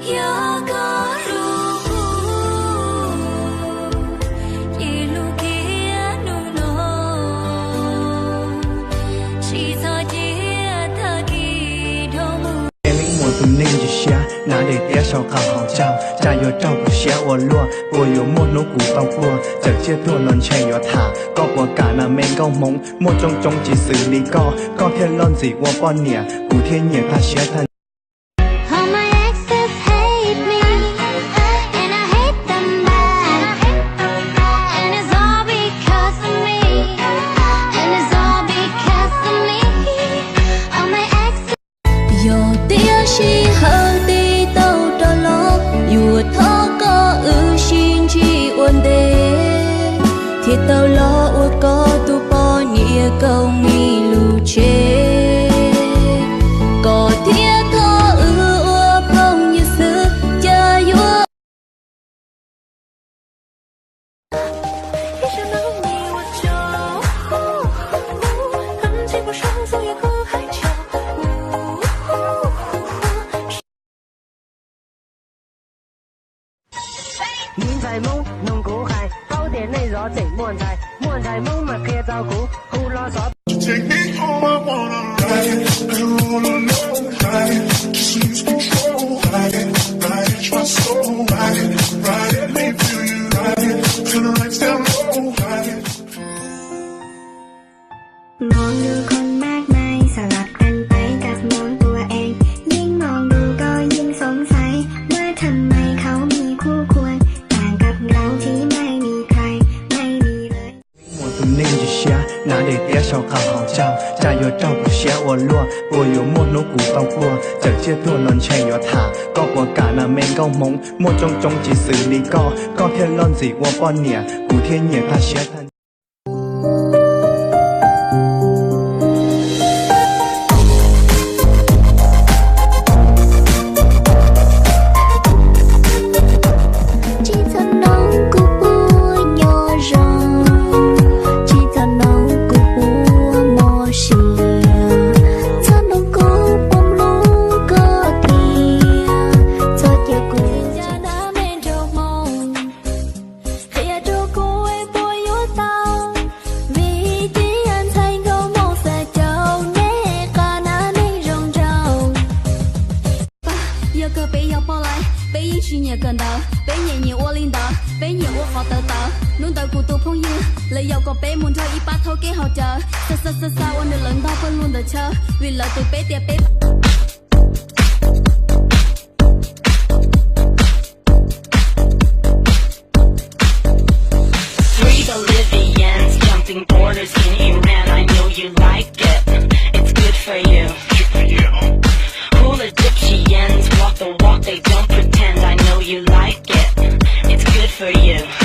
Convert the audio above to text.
tụm ninh chỉ xia nã để té sau khảo hỏng trao cha yo trao của xia ô lúa bùa yo một nấu củ tàu cua chở chia thua lon chạy yo thả có của cả là men câu mống một trong chỉ xử lý có thiên lon gì qua bon nè cụ thiên nhẹ ta xia thân. Thì tao lo ua có tu po nhẹ câu mi lu chê có thiết thọ ua phong như xưa cha vua.年在夢弄古係高點內rõ整滿在夢咪嘅照顧好囉嗦。Take me home, I wanna ride it, I wanna know, ride it, just lose control, ride it, trust soul, ride it, let me feel you, ride it, turn the lights down low, ride it. มองดูคนมากมายสลับกันไปกับมองตัวเองยิ่งมองดูก็ยิ่งสงสัยว่าทำไมเขามีคู่ควรต่างกับเราที่ไม่มีใครไม่มีเลย một tụm ninh chỉ xia nã để té sau khảo hỏng trao cha yo trao của xia ô lúa bùa yo một nấu củ tàu cua chở chia thua lon chạy yo thả có của cả là men câu mống một trong chỉ xử lý có thiên lon gì qua bon nè cụ thiên nhẹ ta xia thân. Nhà cần đỡ, bé nhẹ nhiều ô linh đỡ, bé nhiều ô khó tờ tờ, nôn tờ cụ tụ phong yêu, lời giàu có bé muốn thôi ít ba thôi cái hậu chờ, sa ôn được lần bao phân luôn đợi chờ, vì lợi từ bé tiệp bé. Three Bolivians jumping borders in Iran, I know you like it, it's good for you. Cool Egyptians walk the walk, they don't pretend, I know you like it, it's good for you.